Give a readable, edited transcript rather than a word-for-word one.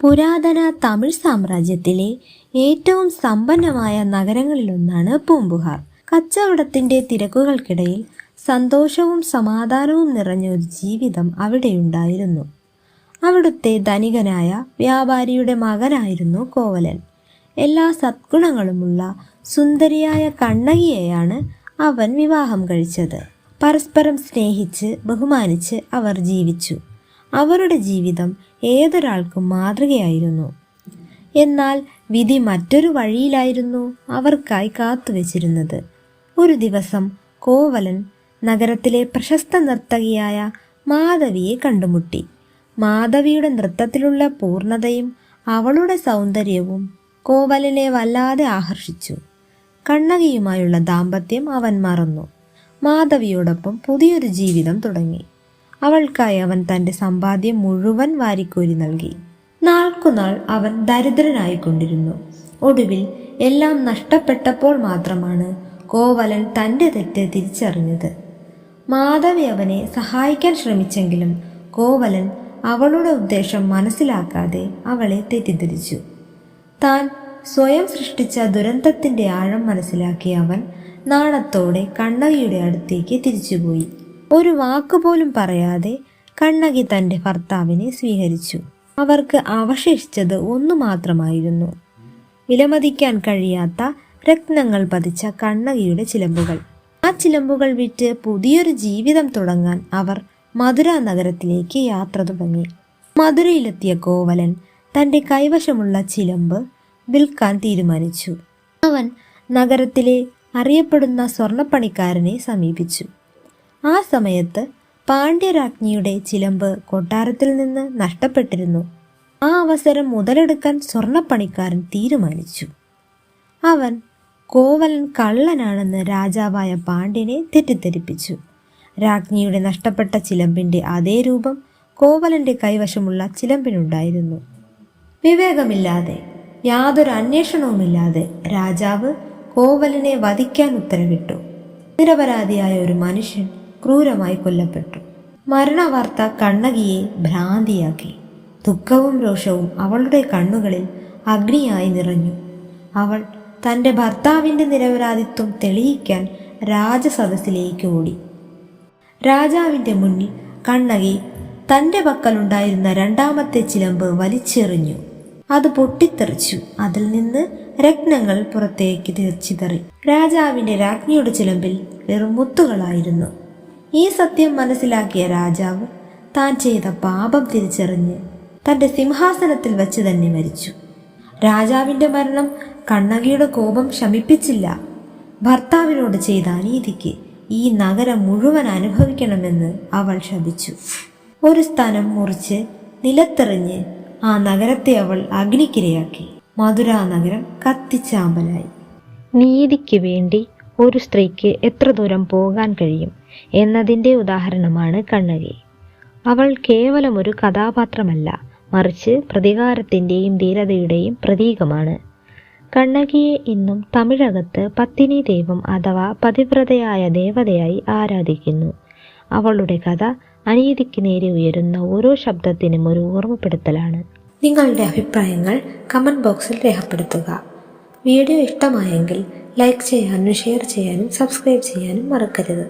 പുരാതന തമിഴ് സാമ്രാജ്യത്തിലെ ഏറ്റവും സമ്പന്നമായ നഗരങ്ങളിലൊന്നാണ് പൂമ്പുഹാർ. കച്ചവടത്തിന്റെ തിരക്കുകൾക്കിടയിൽ സന്തോഷവും സമാധാനവും നിറഞ്ഞ ഒരു ജീവിതം അവിടെയുണ്ടായിരുന്നു. അവിടുത്തെ ധനികനായ വ്യാപാരിയുടെ മകനായിരുന്നു കോവലൻ. എല്ലാ സദ്ഗുണങ്ങളുമുള്ള സുന്ദരിയായ കണ്ണകിയെയാണ് അവൻ വിവാഹം കഴിച്ചത്. പരസ്പരം സ്നേഹിച്ച് ബഹുമാനിച്ച് അവർ ജീവിച്ചു. അവരുടെ ജീവിതം ഏതൊരാൾക്കും മാതൃകയായിരുന്നു. എന്നാൽ വിധി മറ്റൊരു വഴിയിലായിരുന്നു അവർക്കായി കാത്തുവച്ചിരുന്നത്. ഒരു ദിവസം കോവലൻ നഗരത്തിലെ പ്രശസ്ത നർത്തകിയായ മാധവിയെ കണ്ടുമുട്ടി. മാധവിയുടെ നൃത്തത്തിലുള്ള പൂർണ്ണതയും അവളുടെ സൗന്ദര്യവും കോവലനെ വല്ലാതെ ആകർഷിച്ചു. കണ്ണകിയുമായുള്ള ദാമ്പത്യം അവൻ മറന്നു. മാധവിയോടൊപ്പം പുതിയൊരു ജീവിതം തുടങ്ങി. അവൾക്കായി അവൻ തൻ്റെ സമ്പാദ്യം മുഴുവൻ വാരിക്കോരി നൽകി. നാൾക്കുനാൾ അവൻ ദരിദ്രനായിക്കൊണ്ടിരുന്നു. ഒടുവിൽ എല്ലാം നഷ്ടപ്പെട്ടപ്പോൾ മാത്രമാണ് കോവലൻ തൻ്റെ തെറ്റ് തിരിച്ചറിഞ്ഞത്. മാധവി അവനെ സഹായിക്കാൻ ശ്രമിച്ചെങ്കിലും കോവലൻ അവളുടെ ഉദ്ദേശം മനസ്സിലാക്കാതെ അവളെ തെറ്റിദ്ധരിച്ചു. താൻ സ്വയം സൃഷ്ടിച്ച ദുരന്തത്തിൻ്റെ ആഴം മനസ്സിലാക്കിയ അവൻ നാണത്തോടെ കണ്ണകിയുടെ അടുത്തേക്ക് തിരിച്ചുപോയി. ഒരു വാക്കുപോലും പറയാതെ കണ്ണകി തൻ്റെ ഭർത്താവിനെ സ്വീകരിച്ചു. അവർക്ക് അവശേഷിച്ചത് ഒന്നു മാത്രമായിരുന്നു: വിലമതിക്കാൻ കഴിയാത്ത രത്നങ്ങൾ പതിച്ച കണ്ണകിയുടെ ചിലമ്പുകൾ. ആ ചിലമ്പുകൾ വിറ്റ് പുതിയൊരു ജീവിതം തുടങ്ങാൻ അവർ മധുര നഗരത്തിലേക്ക് യാത്ര തുടങ്ങി. മധുരയിലെത്തിയ കോവലൻ തൻ്റെ കൈവശമുള്ള ചിലമ്പ് വിൽക്കാൻ തീരുമാനിച്ചു. അവൻ നഗരത്തിലെ അറിയപ്പെടുന്ന സ്വർണ്ണപ്പണിക്കാരനെ സമീപിച്ചു. ആ സമയത്ത് പാണ്ഡ്യരാജ്ഞിയുടെ ചിലമ്പ് കൊട്ടാരത്തിൽ നിന്ന് നഷ്ടപ്പെട്ടിരുന്നു. ആ അവസരം മുതലെടുക്കാൻ സ്വർണ്ണപ്പണിക്കാരൻ തീരുമാനിച്ചു. അവൻ കോവലൻ കള്ളനാണെന്ന് രാജാവായ പാണ്ഡ്യനെ തെറ്റിദ്ധരിപ്പിച്ചു. രാജ്ഞിയുടെ നഷ്ടപ്പെട്ട ചിലമ്പിൻ്റെ അതേ രൂപം കോവലൻ്റെ കൈവശമുള്ള ചിലമ്പിനുണ്ടായിരുന്നു. വിവേകമില്ലാതെ, യാതൊരു അന്വേഷണവുമില്ലാതെ രാജാവ് കോവലനെ വധിക്കാൻ ഉത്തരവിട്ടു. നിരപരാധിയായ ഒരു മനുഷ്യൻ ക്രൂരമായി കൊല്ലപ്പെട്ടു. മരണവാർത്ത കണ്ണകിയെ ഭ്രാന്തിയാക്കി. ദുഃഖവും രോഷവും അവളുടെ കണ്ണുകളിൽ അഗ്നിയായി നിറഞ്ഞു. അവൾ തൻ്റെ ഭർത്താവിൻ്റെ നിരപരാധിത്വം തെളിയിക്കാൻ രാജസദസ്സിലേക്ക് ഓടി. രാജാവിൻ്റെ മുന്നിൽ കണ്ണകി തൻ്റെ പക്കലുണ്ടായിരുന്ന രണ്ടാമത്തെ ചിലമ്പ് വലിച്ചെറിഞ്ഞു. അത് പൊട്ടിത്തെറിച്ചു. അതിൽ നിന്ന് രത്നങ്ങൾ പുറത്തേക്ക് ചിതറി. രാജാവിൻ്റെ രാജ്ഞിയുടെ ചിലമ്പിൽ വെറും മുത്തുകളായിരുന്നു. ഈ സത്യം മനസ്സിലാക്കിയ രാജാവ് താൻ ചെയ്ത പാപം തിരിച്ചറിഞ്ഞ് തൻ്റെ സിംഹാസനത്തിൽ വച്ച് തന്നെ മരിച്ചു. രാജാവിൻ്റെ മരണം കണ്ണകിയുടെ കോപം ശമിപ്പിച്ചില്ല. ഭർത്താവിനോട് ചെയ്ത അനീതിക്ക് ഈ നഗരം മുഴുവൻ അനുഭവിക്കണമെന്ന് അവൾ ശപിച്ചു. ഒരു സ്ഥലം മുറിച്ച് നിലത്തെറിഞ്ഞ് ആ നഗരത്തെ അവൾ അഗ്നിക്കിരയാക്കി. മധുര നഗരം കത്തിച്ചാമ്പലായി. നീതിക്ക് വേണ്ടി ഒരു സ്ത്രീക്ക് എത്ര ദൂരം പോകാൻ കഴിയും എന്നതിൻ്റെ ഉദാഹരണമാണ് കണ്ണകി. അവൾ കേവലം ഒരു കഥാപാത്രമല്ല, മറിച്ച് പ്രതികാരത്തിൻ്റെയും ധീരതയുടെയും പ്രതീകമാണ്. കണ്ണകിയെ ഇന്നും തമിഴകത്ത് പത്തിനി ദൈവം അഥവാ പതിവ്രതയായ ദേവതയായി ആരാധിക്കുന്നു. അവളുടെ കഥ അനീതിക്ക് നേരെ ഉയരുന്ന ഓരോ ശബ്ദത്തിനും ഒരു ഓർമ്മപ്പെടുത്തലാണ്. നിങ്ങളുടെ അഭിപ്രായങ്ങൾ കമൻറ്റ് ബോക്സിൽ രേഖപ്പെടുത്തുക. വീഡിയോ ഇഷ്ടമായെങ്കിൽ ലൈക്ക് ചെയ്യാനും ഷെയർ ചെയ്യാനും സബ്സ്ക്രൈബ് ചെയ്യാനും മറക്കരുത്.